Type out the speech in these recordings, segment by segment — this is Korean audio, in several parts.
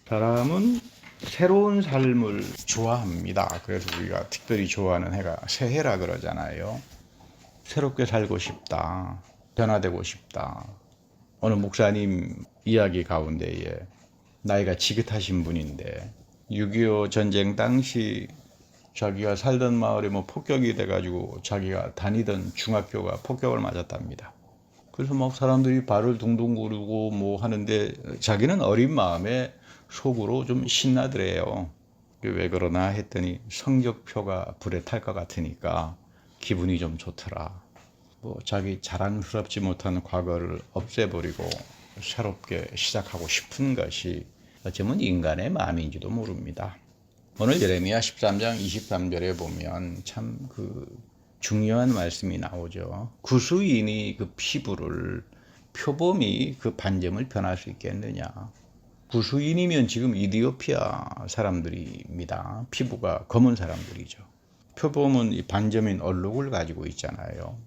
사람은 새로운 삶을 좋아합니다. 그래서 우리가 특별히 좋아하는 해가 새해라 그러잖아요. 새롭게 살고 싶다. 변화되고 싶다. 어느 목사님 이야기 가운데에 나이가 지긋하신 분인데 6.25 전쟁 당시 자기가 살던 마을에 폭격이 돼가지고 자기가 다니던 중학교가 폭격을 맞았답니다. 그래서 막 사람들이 발을 둥둥 구르고 하는데 자기는 어린 마음에 속으로 좀 신나더래요. 왜 그러나 했더니 성적표가 불에 탈 것 같으니까 기분이 좀 좋더라. 자기 자랑스럽지 못한 과거를 없애버리고 새롭게 시작하고 싶은 것이 어쩌면 인간의 마음인지도 모릅니다. 오늘 예레미야 13장 23절에 보면 참 중요한 말씀이 나오죠. 구수인이 그 피부를 표범이 그 반점을 변할 수 있겠느냐. 구수인이면 지금 이디오피아 사람들입니다. 피부가 검은 사람들이죠. 표범은 이 반점인 얼룩을 가지고 있잖아요.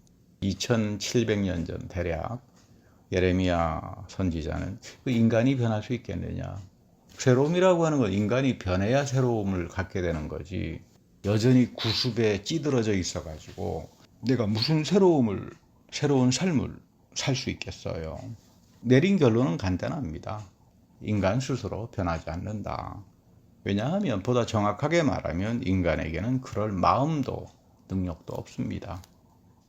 2700년 전 대략 예레미야 선지자는 그 인간이 변할 수 있겠느냐. 새로움이라고 하는 건 인간이 변해야 새로움을 갖게 되는 거지. 여전히 구습에 찌들어져 있어가지고 내가 무슨 새로운 삶을 살 수 있겠어요. 내린 결론은 간단합니다. 인간 스스로 변하지 않는다. 왜냐하면 보다 정확하게 말하면 인간에게는 그럴 마음도 능력도 없습니다.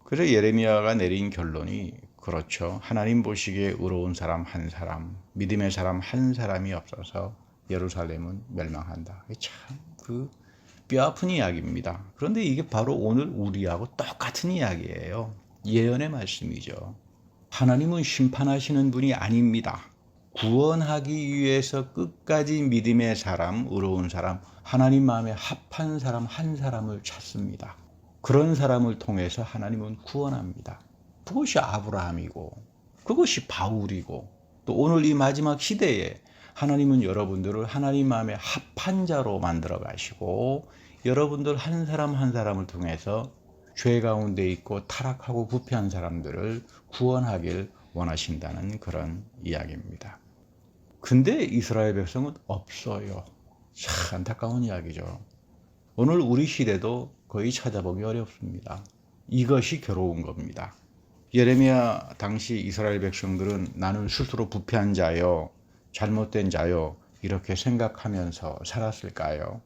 그래서 예레미야가 내린 결론이 그렇죠. 하나님 보시기에 의로운 사람 한 사람, 믿음의 사람 한 사람이 없어서 예루살렘은 멸망한다. 참 뼈아픈 이야기입니다. 그런데 이게 바로 오늘 우리하고 똑같은 이야기예요. 예언의 말씀이죠. 하나님은 심판하시는 분이 아닙니다. 구원하기 위해서 끝까지 믿음의 사람, 의로운 사람, 하나님 마음에 합한 사람 한 사람을 찾습니다. 그런 사람을 통해서 하나님은 구원합니다. 그것이 아브라함이고 그것이 바울이고 또 오늘 이 마지막 시대에 하나님은 여러분들을 하나님 마음에 합한 자로 만들어 가시고 여러분들 한 사람 한 사람을 통해서 죄 가운데 있고 타락하고 부패한 사람들을 구원하길 원하신다는 그런 이야기입니다. 근데 이스라엘 백성은 없어요. 참 안타까운 이야기죠. 오늘 우리 시대도 거의 찾아보기 어렵습니다. 이것이 괴로운 겁니다. 예레미야 당시 이스라엘 백성들은 나는 스스로 부패한 자요, 잘못된 자요 이렇게 생각하면서 살았을까요?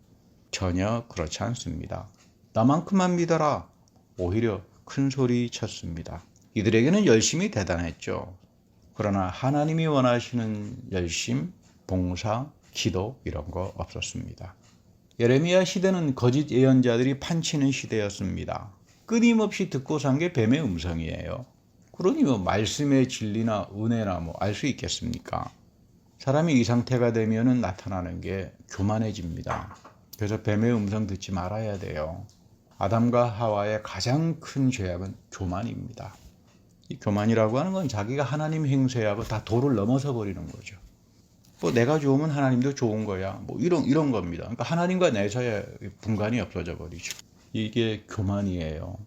전혀 그렇지 않습니다. 나만큼만 믿어라. 오히려 큰 소리 쳤습니다. 이들에게는 열심이 대단했죠. 그러나 하나님이 원하시는 열심, 봉사, 기도 이런 거 없었습니다. 예레미야 시대는 거짓 예언자들이 판치는 시대였습니다. 끊임없이 듣고 산 게 뱀의 음성이에요. 그러니 말씀의 진리나 은혜나 알 수 있겠습니까? 사람이 이 상태가 되면은 나타나는 게 교만해집니다. 그래서 뱀의 음성 듣지 말아야 돼요. 아담과 하와의 가장 큰 죄악은 교만입니다. 이 교만이라고 하는 건 자기가 하나님 행세하고 다 도를 넘어서 버리는 거죠. 내가 좋으면 하나님도 좋은 거야. 이런 겁니다. 그러니까 하나님과 내 사이에 분간이 없어져 버리죠. 이게 교만이에요.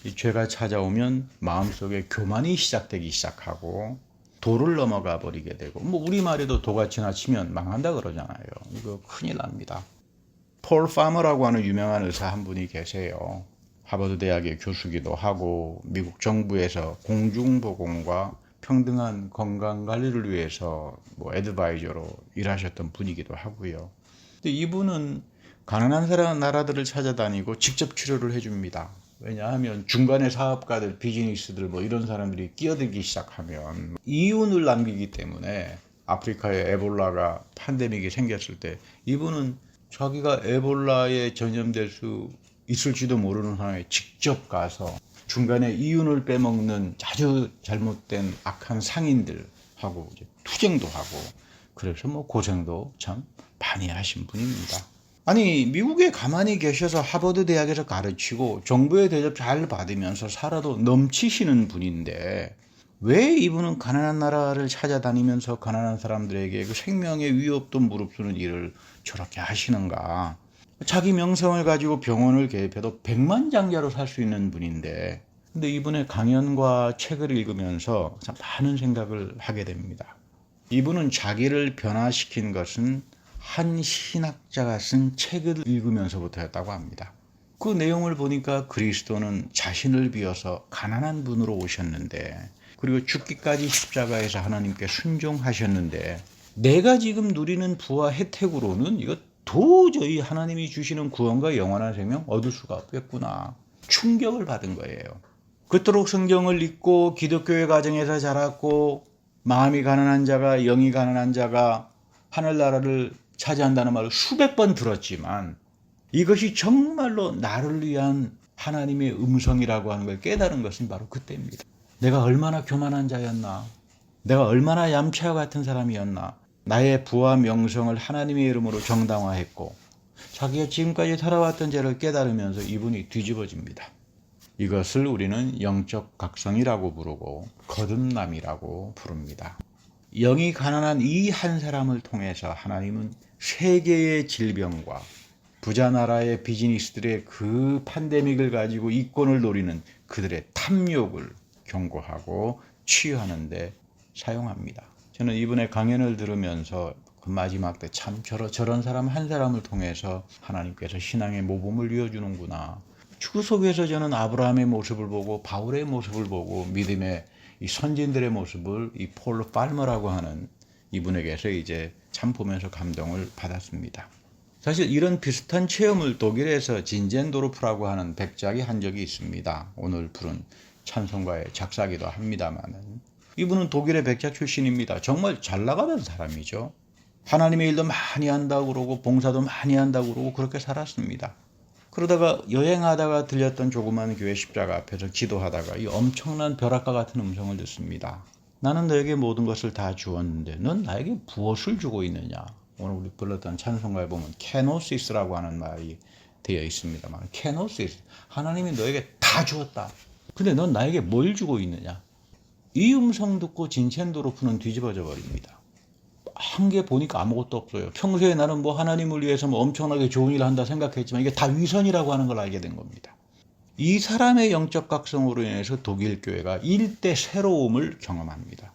이 죄가 찾아오면 마음속에 교만이 시작되기 시작하고 도를 넘어가 버리게 되고 우리말에도 도가 지나치면 망한다 그러잖아요. 이거 큰일 납니다. 폴 파머라고 하는 유명한 의사 한 분이 계세요. 하버드 대학의 교수기도 하고 미국 정부에서 공중보건과 평등한 건강관리를 위해서 애드바이저로 일하셨던 분이기도 하고요. 근데 이분은 가난한 나라들을 찾아다니고 직접 치료를 해줍니다. 왜냐하면 중간에 사업가들, 비즈니스들 이런 사람들이 끼어들기 시작하면 이윤을 남기기 때문에 아프리카에 에볼라가 팬데믹이 생겼을 때 이분은 자기가 에볼라에 전염될 수 있을지도 모르는 상황에 직접 가서 중간에 이윤을 빼먹는 아주 잘못된 악한 상인들하고 투쟁도 하고 그래서 고생도 참 많이 하신 분입니다. 아니 미국에 가만히 계셔서 하버드 대학에서 가르치고 정부의 대접 잘 받으면서 살아도 넘치시는 분인데 왜 이분은 가난한 나라를 찾아다니면서 가난한 사람들에게 그 생명의 위협도 무릅쓰는 일을 저렇게 하시는가. 자기 명성을 가지고 병원을 개입해도 백만장자로 살 수 있는 분인데 근데 이분의 강연과 책을 읽으면서 참 많은 생각을 하게 됩니다. 이분은 자기를 변화시킨 것은 한 신학자가 쓴 책을 읽으면서부터였다고 합니다. 그 내용을 보니까 그리스도는 자신을 비워서 가난한 분으로 오셨는데, 그리고 죽기까지 십자가에서 하나님께 순종하셨는데, 내가 지금 누리는 부와 혜택으로는 이거 도저히 하나님이 주시는 구원과 영원한 생명 얻을 수가 없겠구나. 충격을 받은 거예요. 그토록 성경을 읽고 기독교의 가정에서 자랐고, 마음이 가난한 자가, 영이 가난한 자가 하늘나라를 차지한다는 말을 수백 번 들었지만, 이것이 정말로 나를 위한 하나님의 음성이라고 하는 걸 깨달은 것은 바로 그때입니다. 내가 얼마나 교만한 자였나, 내가 얼마나 얌체와 같은 사람이었나, 나의 부와 명성을 하나님의 이름으로 정당화했고, 자기가 지금까지 살아왔던 죄를 깨달으면서 이분이 뒤집어집니다. 이것을 우리는 영적 각성이라고 부르고 거듭남이라고 부릅니다. 영이 가난한 이 한 사람을 통해서 하나님은 세계의 질병과 부자 나라의 비즈니스들의 그 팬데믹을 가지고 이권을 노리는 그들의 탐욕을 경고하고 치유하는 데 사용합니다. 저는 이분의 강연을 들으면서 그 마지막 때 참 저런 사람 한 사람을 통해서 하나님께서 신앙의 모범을 이어주는구나. 그 속에서 저는 아브라함의 모습을 보고 바울의 모습을 보고 믿음의 이 선진들의 모습을 이 폴 팔머라고 하는 이분에게서 이제 참 보면서 감동을 받았습니다. 사실 이런 비슷한 체험을 독일에서 진젠도르프라고 하는 백작이 한 적이 있습니다. 오늘 부른 찬송가의 작사기도 합니다만은, 이분은 독일의 백작 출신입니다. 정말 잘 나가는 사람이죠. 하나님의 일도 많이 한다고 그러고 봉사도 많이 한다고 그러고 그렇게 살았습니다. 그러다가 여행하다가 들렸던 조그만 교회 십자가 앞에서 기도하다가 이 엄청난 벼락과 같은 음성을 듣습니다. 나는 너에게 모든 것을 다 주었는데 넌 나에게 무엇을 주고 있느냐. 오늘 우리 불렀던 찬송가에 보면 케노시스라고 하는 말이 되어 있습니다만, 케노시스, 하나님이 너에게 다 주었다. 근데 넌 나에게 뭘 주고 있느냐. 이 음성 듣고 진첸도르프는 뒤집어져 버립니다. 한 게 보니까 아무것도 없어요. 평소에 나는 뭐 하나님을 위해서 뭐 엄청나게 좋은 일을 한다 생각했지만 이게 다 위선이라고 하는 걸 알게 된 겁니다. 이 사람의 영적 각성으로 인해서 독일 교회가 일대 새로움을 경험합니다.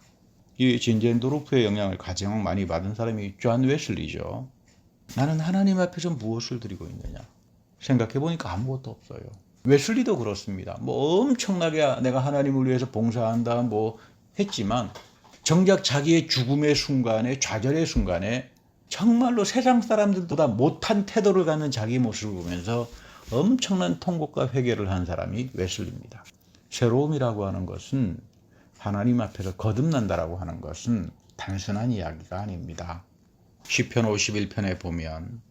이 진젠도르프의 영향을 가장 많이 받은 사람이 존 웨슬리죠. 나는 하나님 앞에서 무엇을 드리고 있느냐 생각해 보니까 아무것도 없어요. 웨슬리도 그렇습니다. 뭐 엄청나게 내가 하나님을 위해서 봉사한다 뭐 했지만 정작 자기의 죽음의 순간에, 좌절의 순간에 정말로 세상 사람들보다 못한 태도를 갖는 자기 모습을 보면서 엄청난 통곡과 회개를 한 사람이 웨슬리입니다. 새로움이라고 하는 것은, 하나님 앞에서 거듭난다라고 하는 것은 단순한 이야기가 아닙니다. 시편 51편에 보면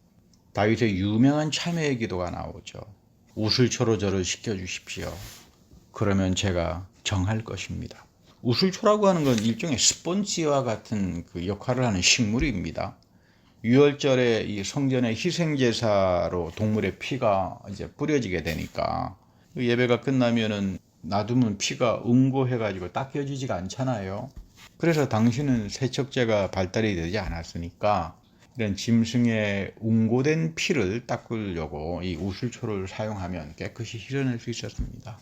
다윗의 유명한 참회의 기도가 나오죠. 우슬초로 저를 씻겨주십시오. 그러면 제가 정할 것입니다. 우슬초라고 하는 건 일종의 스펀지와 같은 그 역할을 하는 식물입니다. 유월절에 이 성전의 희생제사로 동물의 피가 이제 뿌려지게 되니까 예배가 끝나면은 놔두면 피가 응고해가지고 닦여지지가 않잖아요. 그래서 당시는 세척제가 발달이 되지 않았으니까 이런 짐승의 응고된 피를 닦으려고 이 우슬초를 사용하면 깨끗이 씻어낼 수 있었습니다.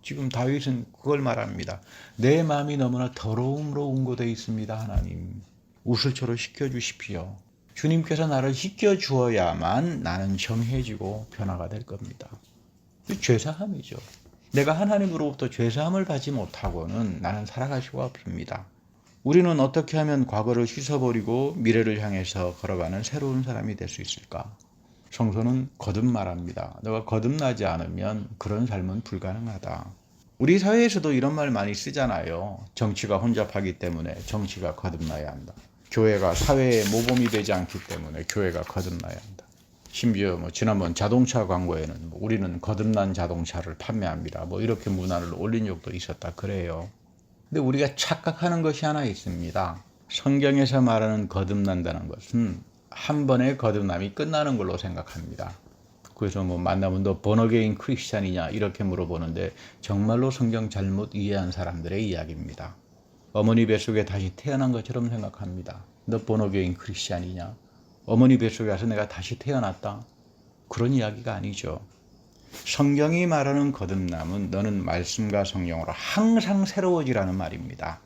지금 다윗은 그걸 말합니다. 내 마음이 너무나 더러움으로 응고되어 있습니다. 하나님, 우슬초로 씻겨주십시오. 주님께서 나를 씻겨주어야만 나는 정해지고 변화가 될 겁니다. 죄사함이죠. 내가 하나님으로부터 죄사함을 받지 못하고는 나는 살아갈 수가 없습니다. 우리는 어떻게 하면 과거를 씻어버리고 미래를 향해서 걸어가는 새로운 사람이 될 수 있을까? 성서는 거듭 말합니다. 너가 거듭나지 않으면 그런 삶은 불가능하다. 우리 사회에서도 이런 말 많이 쓰잖아요. 정치가 혼잡하기 때문에 정치가 거듭나야 한다. 교회가 사회의 모범이 되지 않기 때문에 교회가 거듭나야 한다. 심지어 뭐 지난번 자동차 광고에는 우리는 거듭난 자동차를 판매합니다. 뭐 이렇게 문화를 올린 적도 있었다 그래요. 근데 우리가 착각하는 것이 하나 있습니다. 성경에서 말하는 거듭난다는 것은 한 번의 거듭남이 끝나는 걸로 생각합니다. 그래서 뭐 만나면 너 본어게인 크리스찬이냐 이렇게 물어보는데 정말로 성경 잘못 이해한 사람들의 이야기입니다. 어머니 뱃속에 다시 태어난 것처럼 생각합니다. 너 본어게인 크리스찬이냐? 어머니 뱃속에 가서 내가 다시 태어났다? 그런 이야기가 아니죠. 성경이 말하는 거듭남은 너는 말씀과 성령으로 항상 새로워지라는 말입니다.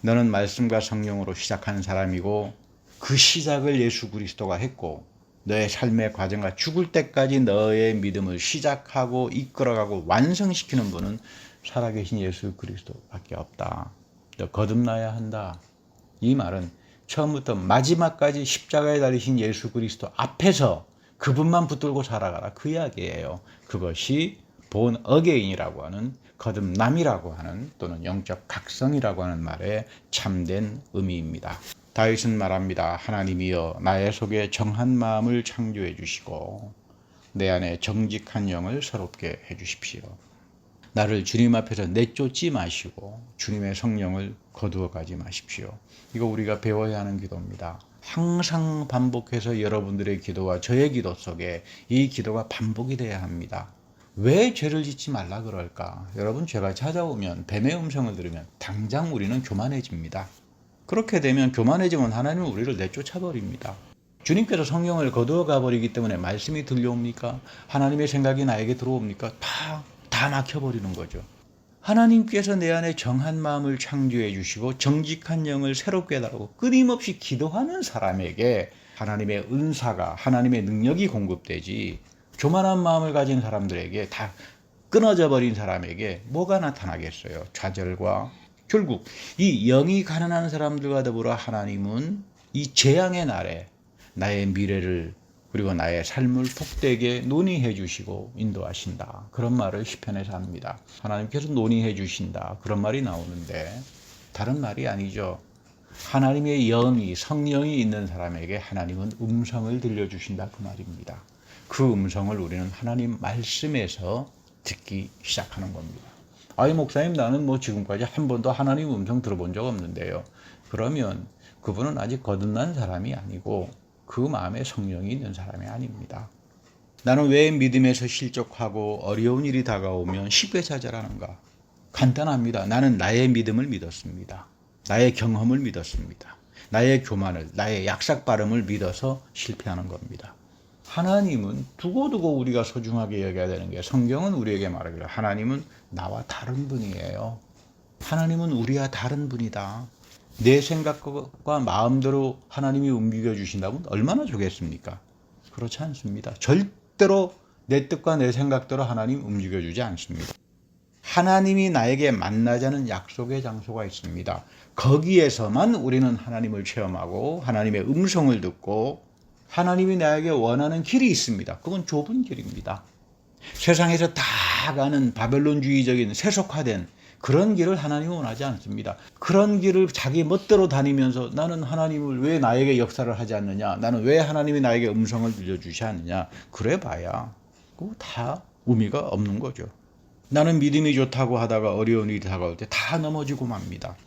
너는 말씀과 성령으로 시작한 사람이고 그 시작을 예수 그리스도가 했고 너의 삶의 과정과 죽을 때까지 너의 믿음을 시작하고 이끌어가고 완성시키는 분은 살아계신 예수 그리스도밖에 없다. 너 거듭나야 한다. 이 말은 처음부터 마지막까지 십자가에 달리신 예수 그리스도 앞에서 그분만 붙들고 살아가라, 그 이야기예요. 그것이 본 어게인이라고 하는, 거듭남이라고 하는, 또는 영적 각성이라고 하는 말의 참된 의미입니다. 다윗은 말합니다. 하나님이여 나의 속에 정한 마음을 창조해 주시고 내 안에 정직한 영을 새롭게 해 주십시오. 나를 주님 앞에서 내쫓지 마시고 주님의 성령을 거두어 가지 마십시오. 이거 우리가 배워야 하는 기도입니다. 항상 반복해서 여러분들의 기도와 저의 기도 속에 이 기도가 반복이 돼야 합니다. 왜 죄를 짓지 말라 그럴까? 여러분, 죄가 찾아오면, 뱀의 음성을 들으면 당장 우리는 교만해집니다. 그렇게 되면, 교만해지면 하나님은 우리를 내쫓아버립니다. 주님께서 성령을 거두어 가버리기 때문에 말씀이 들려옵니까? 하나님의 생각이 나에게 들어옵니까? 다 막혀버리는 거죠. 하나님께서 내 안에 정한 마음을 창조해 주시고 정직한 영을 새롭게 해달라고 끊임없이 기도하는 사람에게 하나님의 은사가, 하나님의 능력이 공급되지, 교만한 마음을 가진 사람들에게, 다 끊어져 버린 사람에게 뭐가 나타나겠어요? 좌절과, 결국 이 영이 가난한 사람들과 더불어 하나님은 이 재앙의 날에 나의 미래를, 그리고 나의 삶을 복되게 논의해 주시고 인도하신다. 그런 말을 시편에서 합니다. 하나님께서 논의해 주신다. 그런 말이 나오는데 다른 말이 아니죠. 하나님의 영이, 성령이 있는 사람에게 하나님은 음성을 들려주신다, 그 말입니다. 그 음성을 우리는 하나님 말씀에서 듣기 시작하는 겁니다. 아이 목사님, 나는 지금까지 한 번도 하나님 음성 들어본 적 없는데요. 그러면 그분은 아직 거듭난 사람이 아니고 그 마음에 성령이 있는 사람이 아닙니다. 나는 왜 믿음에서 실족하고 어려운 일이 다가오면 쉽게 좌절하는가? 간단합니다. 나는 나의 믿음을 믿었습니다. 나의 경험을 믿었습니다. 나의 교만을, 나의 약삭 발음을 믿어서 실패하는 겁니다. 하나님은 두고두고 우리가 소중하게 여겨야 되는 게, 성경은 우리에게 말하기를 하나님은 나와 다른 분이에요. 하나님은 우리와 다른 분이다. 내 생각과 마음대로 하나님이 움직여 주신다면 얼마나 좋겠습니까? 그렇지 않습니다. 절대로 내 뜻과 내 생각대로 하나님 움직여 주지 않습니다. 하나님이 나에게 만나자는 약속의 장소가 있습니다. 거기에서만 우리는 하나님을 체험하고 하나님의 음성을 듣고 하나님이 나에게 원하는 길이 있습니다. 그건 좁은 길입니다. 세상에서 다 가는 바벨론주의적인 세속화된 그런 길을 하나님은 원하지 않습니다. 그런 길을 자기 멋대로 다니면서 나는 하나님을 왜 나에게 역사를 하지 않느냐, 나는 왜 하나님이 나에게 음성을 들려주지 않느냐, 그래 봐야 그거 다 의미가 없는 거죠. 나는 믿음이 좋다고 하다가 어려운 일이 다가올 때 다 넘어지고 맙니다.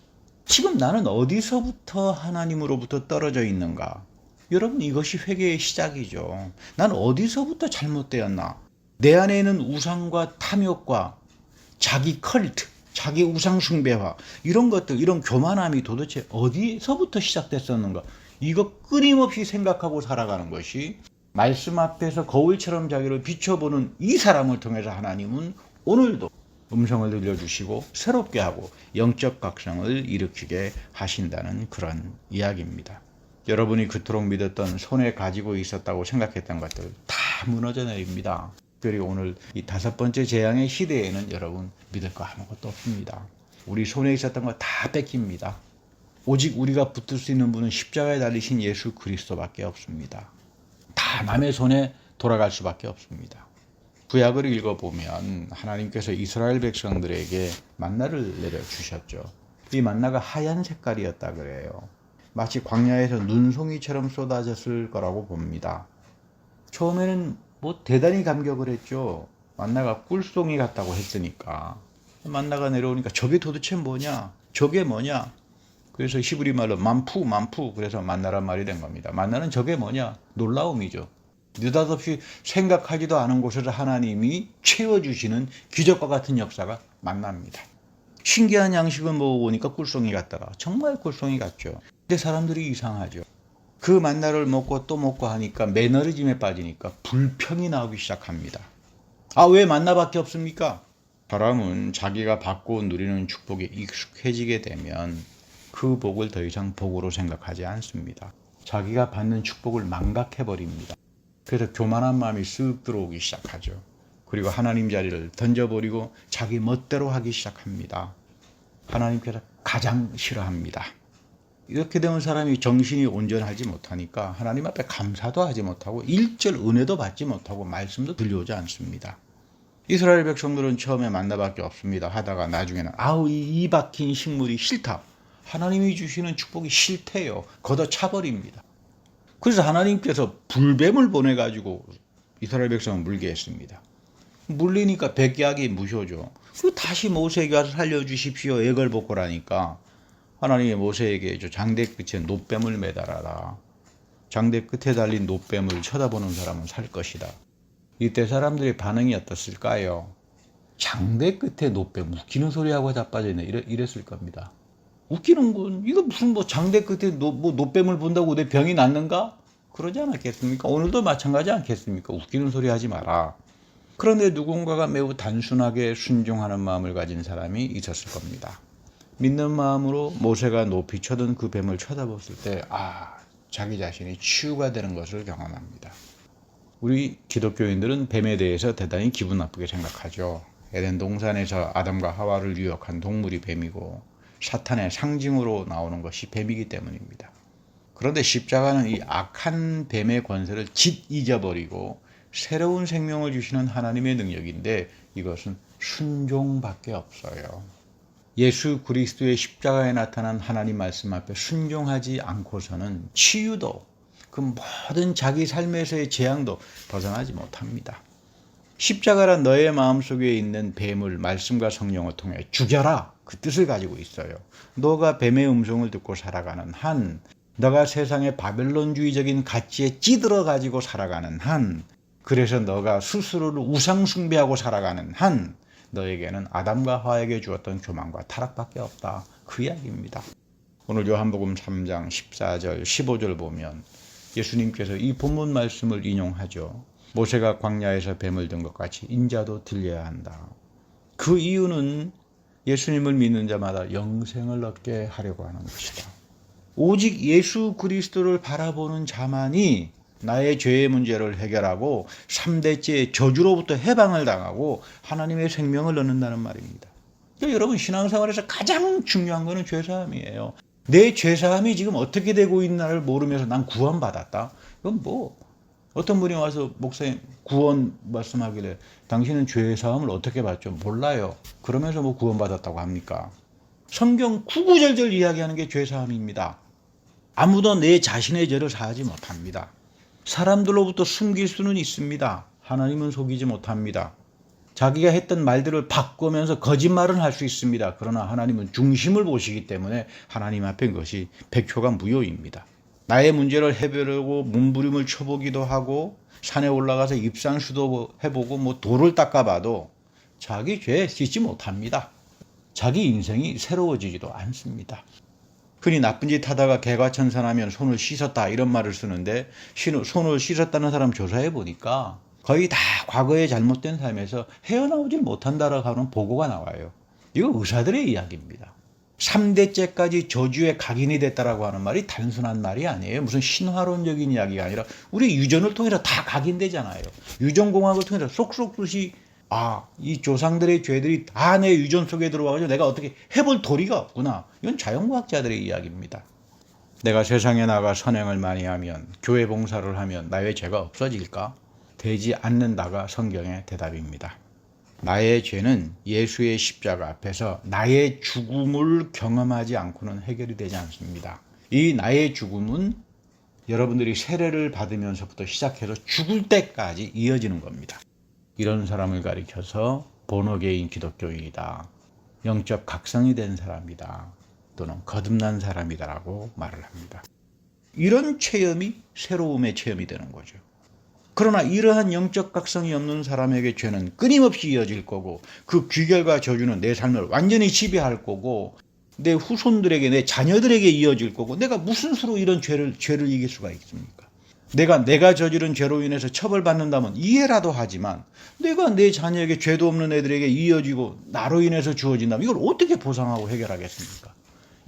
지금 나는 어디서부터 하나님으로부터 떨어져 있는가? 여러분, 이것이 회개의 시작이죠. 난 어디서부터 잘못되었나? 내 안에 있는 우상과 탐욕과 자기 컬트, 자기 우상 숭배화, 이런 것들, 이런 교만함이 도대체 어디서부터 시작됐었는가? 이거 끊임없이 생각하고 살아가는 것이, 말씀 앞에서 거울처럼 자기를 비춰보는 이 사람을 통해서 하나님은 오늘도 음성을 들려주시고 새롭게 하고 영적 각성을 일으키게 하신다는 그런 이야기입니다. 여러분이 그토록 믿었던, 손에 가지고 있었다고 생각했던 것들 다 무너져 내립니다. 그리고 오늘 이 5번째 재앙의 시대에는 여러분 믿을 거 아무것도 없습니다. 우리 손에 있었던 거 다 뺏깁니다. 오직 우리가 붙들 수 있는 분은 십자가에 달리신 예수 그리스도밖에 없습니다. 다 남의 손에 돌아갈 수밖에 없습니다. 구약을 읽어보면 하나님께서 이스라엘 백성들에게 만나를 내려주셨죠. 이 만나가 하얀 색깔이었다 그래요. 마치 광야에서 눈송이처럼 쏟아졌을 거라고 봅니다. 처음에는 대단히 감격을 했죠. 만나가 꿀송이 같다고 했으니까. 만나가 내려오니까 저게 도대체 뭐냐? 저게 뭐냐? 그래서 히브리 말로 만푸, 그래서 만나란 말이 된 겁니다. 만나는 저게 뭐냐? 놀라움이죠. 느닷없이 생각하지도 않은 곳에서 하나님이 채워주시는 기적과 같은 역사가 만납니다. 신기한 양식을 먹어보니까 꿀송이 같다가 정말 꿀송이 같죠. 근데 사람들이 이상하죠. 그 만나를 먹고 또 먹고 하니까 매너리즘에 빠지니까 불평이 나오기 시작합니다. 왜 만나밖에 없습니까? 사람은 자기가 받고 누리는 축복에 익숙해지게 되면 그 복을 더 이상 복으로 생각하지 않습니다. 자기가 받는 축복을 망각해버립니다. 그래서 교만한 마음이 쓱 들어오기 시작하죠. 그리고 하나님 자리를 던져버리고 자기 멋대로 하기 시작합니다. 하나님께서 가장 싫어합니다. 이렇게 되면 사람이 정신이 온전하지 못하니까 하나님 앞에 감사도 하지 못하고 일절 은혜도 받지 못하고 말씀도 들려오지 않습니다. 이스라엘 백성들은 처음에 만나밖에 없습니다. 하다가 나중에는 아우 이 박힌 식물이 싫다. 하나님이 주시는 축복이 싫대요. 걷어차버립니다. 그래서 하나님께서 불뱀을 보내가지고 이스라엘 백성을 물게 했습니다. 물리니까 백약이 무효죠. 그 다시 모세에게 와서 살려주십시오. 애걸복걸하니까 하나님이 모세에게 장대 끝에 놋뱀을 매달아라. 장대 끝에 달린 놋뱀을 쳐다보는 사람은 살 것이다. 이때 사람들의 반응이 어떻을까요? 장대 끝에 놋뱀 웃기는 소리하고 자빠져있네 이랬을 겁니다. 웃기는군. 이거 무슨 장대 끝에 놋뱀을 본다고 내 병이 낫는가? 그러지 않았겠습니까? 오늘도 마찬가지 않겠습니까? 웃기는 소리 하지 마라. 그런데 누군가가 매우 단순하게 순종하는 마음을 가진 사람이 있었을 겁니다. 믿는 마음으로 모세가 높이 쳐든 그 뱀을 쳐다봤을 때 자기 자신이 치유가 되는 것을 경험합니다. 우리 기독교인들은 뱀에 대해서 대단히 기분 나쁘게 생각하죠. 에덴 동산에서 아담과 하와를 유혹한 동물이 뱀이고 사탄의 상징으로 나오는 것이 뱀이기 때문입니다. 그런데 십자가는 이 악한 뱀의 권세를 잊어버리고 새로운 생명을 주시는 하나님의 능력인데 이것은 순종밖에 없어요. 예수 그리스도의 십자가에 나타난 하나님 말씀 앞에 순종하지 않고서는 치유도 그 모든 자기 삶에서의 재앙도 벗어나지 못합니다. 십자가란 너의 마음속에 있는 뱀을 말씀과 성령을 통해 죽여라 그 뜻을 가지고 있어요. 너가 뱀의 음성을 듣고 살아가는 한, 너가 세상의 바벨론주의적인 가치에 찌들어 가지고 살아가는 한, 그래서 너가 스스로를 우상 숭배하고 살아가는 한, 너에게는 아담과 하와에게 주었던 교만과 타락밖에 없다. 그 이야기입니다. 오늘 요한복음 3장 14절 15절 보면 예수님께서 이 본문 말씀을 인용하죠. 모세가 광야에서 뱀을 든 것 같이 인자도 들려야 한다. 그 이유는 예수님을 믿는 자마다 영생을 얻게 하려고 하는 것이다. 오직 예수 그리스도를 바라보는 자만이 나의 죄의 문제를 해결하고 3대째 저주로부터 해방을 당하고 하나님의 생명을 얻는다는 말입니다. 그러니까 여러분 신앙생활에서 가장 중요한 것은 죄사함이에요. 내 죄사함이 지금 어떻게 되고 있나를 모르면서 난 구원받았다. 그건 어떤 분이 와서 목사님 구원 말씀하길래 당신은 죄사함을 어떻게 받죠? 몰라요. 그러면서 구원받았다고 합니까? 성경 구구절절 이야기하는 게 죄사함입니다. 아무도 내 자신의 죄를 사하지 못합니다. 사람들로부터 숨길 수는 있습니다. 하나님은 속이지 못합니다. 자기가 했던 말들을 바꾸면서 거짓말은 할 수 있습니다. 그러나 하나님은 중심을 보시기 때문에 하나님 앞에 그것이 백효가 무효입니다. 나의 문제를 해결하고 몸부림을 쳐보기도 하고 산에 올라가서 입상수도 해보고 돌을 닦아봐도 자기 죄 씻지 못합니다. 자기 인생이 새로워지지도 않습니다. 흔히 나쁜 짓 하다가 개과천선하면 손을 씻었다 이런 말을 쓰는데 손을 씻었다는 사람 조사해 보니까 거의 다 과거의 잘못된 삶에서 헤어나오질 못한다라고 하는 보고가 나와요. 이거 의사들의 이야기입니다. 3대째까지 저주에 각인이 됐다라고 하는 말이 단순한 말이 아니에요. 무슨 신화론적인 이야기가 아니라 우리 유전을 통해서 다 각인되잖아요. 유전공학을 통해서 쏙쏙듯이 이 조상들의 죄들이 다 내 유전 속에 들어와가지고 내가 어떻게 해볼 도리가 없구나. 이건 자연과학자들의 이야기입니다. 내가 세상에 나가 선행을 많이 하면, 교회 봉사를 하면 나의 죄가 없어질까? 되지 않는다가 성경의 대답입니다. 나의 죄는 예수의 십자가 앞에서 나의 죽음을 경험하지 않고는 해결이 되지 않습니다. 이 나의 죽음은 여러분들이 세례를 받으면서부터 시작해서 죽을 때까지 이어지는 겁니다. 이런 사람을 가리켜서 본어게인 기독교인이다. 영적 각성이 된 사람이다. 또는 거듭난 사람이다라고 말을 합니다. 이런 체험이 새로움의 체험이 되는 거죠. 그러나 이러한 영적 각성이 없는 사람에게 죄는 끊임없이 이어질 거고 그 귀결과 저주는 내 삶을 완전히 지배할 거고 내 후손들에게 내 자녀들에게 이어질 거고 내가 무슨 수로 이런 죄를 이길 수가 있습니까? 내가 저지른 죄로 인해서 처벌받는다면 이해라도 하지만 내가 내 자녀에게 죄도 없는 애들에게 이어지고 나로 인해서 주어진다면 이걸 어떻게 보상하고 해결하겠습니까?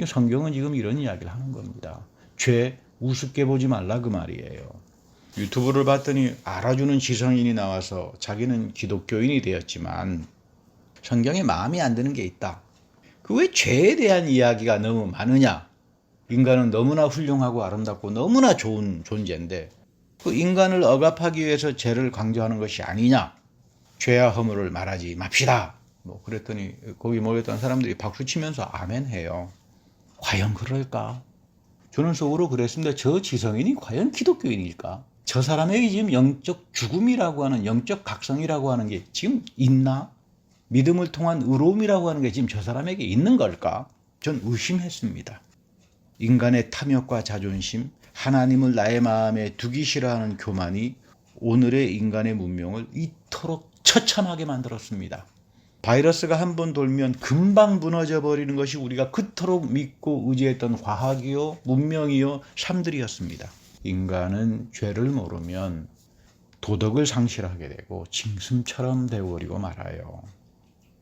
성경은 지금 이런 이야기를 하는 겁니다. 죄 우습게 보지 말라 그 말이에요. 유튜브를 봤더니 알아주는 지성인이 나와서 자기는 기독교인이 되었지만 성경에 마음에 안 드는 게 있다. 그 왜 죄에 대한 이야기가 너무 많으냐? 인간은 너무나 훌륭하고 아름답고 너무나 좋은 존재인데 그 인간을 억압하기 위해서 죄를 강조하는 것이 아니냐? 죄와 허물을 말하지 맙시다. 뭐 그랬더니 거기 모였던 사람들이 박수치면서 아멘해요. 과연 그럴까? 저는 속으로 그랬습니다. 저 지성인이 과연 기독교인일까? 저 사람에게 지금 영적 죽음이라고 하는 영적 각성이라고 하는 게 지금 있나? 믿음을 통한 의로움이라고 하는 게 지금 저 사람에게 있는 걸까? 전 의심했습니다. 인간의 탐욕과 자존심, 하나님을 나의 마음에 두기 싫어하는 교만이 오늘의 인간의 문명을 이토록 처참하게 만들었습니다. 바이러스가 한 번 돌면 금방 무너져 버리는 것이 우리가 그토록 믿고 의지했던 과학이요, 문명이요, 삶들이었습니다. 인간은 죄를 모르면 도덕을 상실하게 되고 짐승처럼 되어버리고 말아요.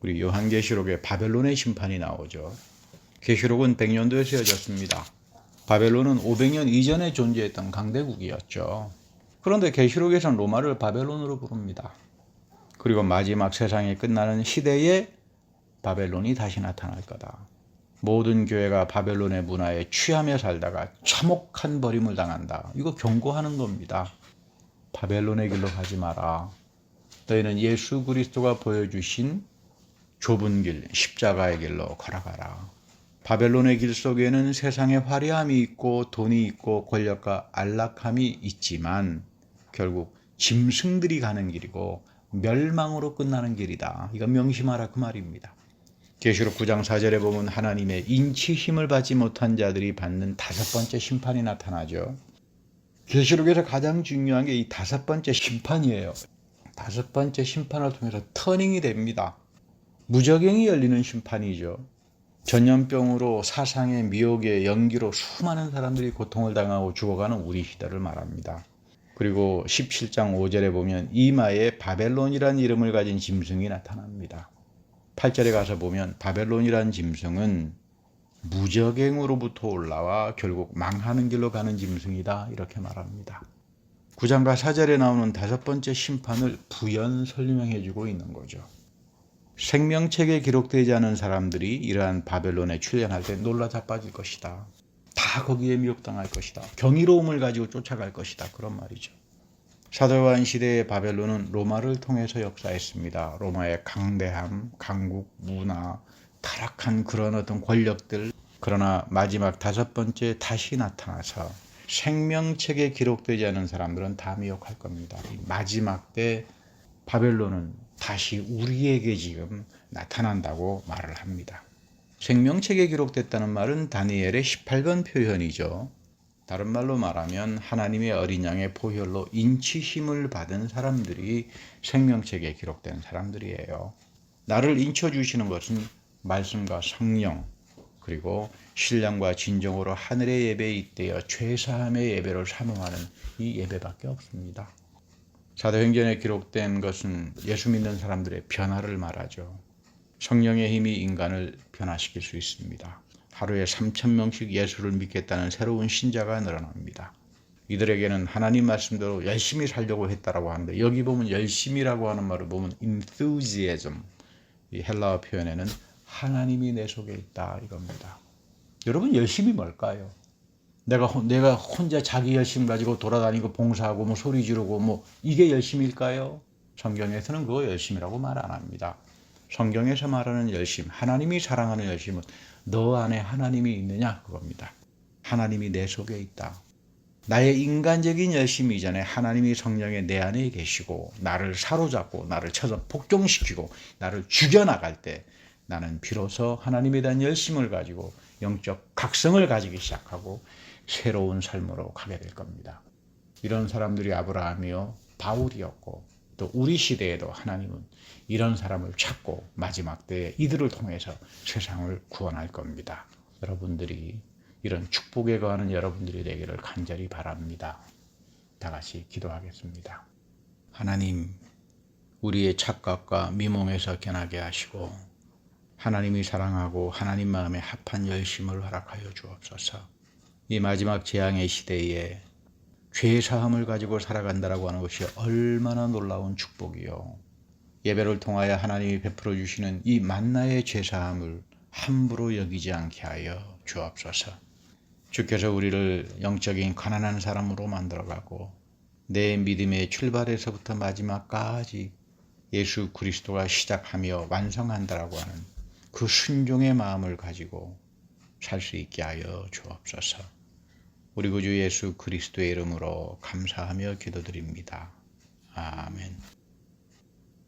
우리 요한계시록에 바벨론의 심판이 나오죠. 계시록은 100년도에 세워졌습니다. 바벨론은 500년 이전에 존재했던 강대국이었죠. 그런데 계시록에서는 로마를 바벨론으로 부릅니다. 그리고 마지막 세상이 끝나는 시대에 바벨론이 다시 나타날 거다. 모든 교회가 바벨론의 문화에 취하며 살다가 참혹한 버림을 당한다. 이거 경고하는 겁니다. 바벨론의 길로 가지 마라. 너희는 예수 그리스도가 보여주신 좁은 길, 십자가의 길로 걸어가라. 바벨론의 길 속에는 세상의 화려함이 있고 돈이 있고 권력과 안락함이 있지만 결국 짐승들이 가는 길이고 멸망으로 끝나는 길이다. 이거 명심하라 그 말입니다. 계시록 9장 4절에 보면 하나님의 인치심을 받지 못한 자들이 받는 5번째 심판이 나타나죠. 계시록에서 가장 중요한 게 이 5번째 심판이에요. 5번째 심판을 통해서 터닝이 됩니다. 무저갱이 열리는 심판이죠. 전염병으로 사상의 미혹의 연기로 수많은 사람들이 고통을 당하고 죽어가는 우리 시대를 말합니다. 그리고 17장 5절에 보면 이마에 바벨론이라는 이름을 가진 짐승이 나타납니다. 8절에 가서 보면 바벨론이라는 짐승은 무저갱으로부터 올라와 결국 망하는 길로 가는 짐승이다 이렇게 말합니다. 9장과 4절에 나오는 5번째 심판을 부연 설명해 주고 있는 거죠. 생명책에 기록되지 않은 사람들이 이러한 바벨론에 출현할 때 놀라 자빠질 것이다. 다 거기에 미혹당할 것이다. 경이로움을 가지고 쫓아갈 것이다. 그런 말이죠. 사도요한 시대의 바벨론은 로마를 통해서 역사했습니다. 로마의 강대함, 강국, 문화, 타락한 그런 어떤 권력들. 그러나 마지막 5번째 다시 나타나서 생명책에 기록되지 않은 사람들은 다 미혹할 겁니다. 마지막 때 바벨론은 다시 우리에게 지금 나타난다고 말을 합니다. 생명책에 기록됐다는 말은 다니엘의 18권 표현이죠. 다른 말로 말하면 하나님의 어린 양의 보혈로 인치심을 받은 사람들이 생명책에 기록된 사람들이에요. 나를 인쳐주시는 것은 말씀과 성령 그리고 신령과 진정으로 하늘의 예배에 잇대어 죄사함의 예배를 사모하는 이 예배밖에 없습니다. 사도행전에 기록된 것은 예수 믿는 사람들의 변화를 말하죠. 성령의 힘이 인간을 변화시킬 수 있습니다. 하루에 3,000명씩 예수를 믿겠다는 새로운 신자가 늘어납니다. 이들에게는 하나님 말씀대로 열심히 살려고 했다라고 하는데 여기 보면 열심이라고 하는 말을 보면 enthusiasm, 이 헬라어 표현에는 하나님이 내 속에 있다 이겁니다. 여러분 열심이 뭘까요? 내가 혼자 자기 열심 가지고 돌아다니고 봉사하고 뭐 소리 지르고 뭐 이게 열심일까요? 성경에서는 그거 열심이라고 말 안 합니다. 성경에서 말하는 열심, 하나님이 사랑하는 열심은 너 안에 하나님이 있느냐 그겁니다. 하나님이 내 속에 있다. 나의 인간적인 열심이 이전에 하나님이 성령의 내 안에 계시고 나를 사로잡고 나를 쳐서 복종시키고 나를 죽여나갈 때 나는 비로소 하나님에 대한 열심을 가지고 영적 각성을 가지기 시작하고 새로운 삶으로 가게 될 겁니다. 이런 사람들이 아브라함이요 바울이었고 또 우리 시대에도 하나님은 이런 사람을 찾고 마지막 때에 이들을 통해서 세상을 구원할 겁니다. 여러분들이 이런 축복에 거하는 여러분들이 되기를 간절히 바랍니다. 다 같이 기도하겠습니다. 하나님, 우리의 착각과 미몽에서 깨나게 하시고 하나님이 사랑하고 하나님 마음에 합한 열심을 허락하여 주옵소서. 이 마지막 재앙의 시대에 죄사함을 가지고 살아간다라고 하는 것이 얼마나 놀라운 축복이요. 예배를 통하여 하나님이 베풀어 주시는 이 만나의 죄사함을 함부로 여기지 않게 하여 주옵소서. 주께서 우리를 영적인 가난한 사람으로 만들어가고 내 믿음의 출발에서부터 마지막까지 예수 그리스도가 시작하며 완성한다라고 하는 그 순종의 마음을 가지고 살 수 있게 하여 주옵소서. 우리 구주 예수 그리스도의 이름으로 감사하며 기도드립니다. 아멘.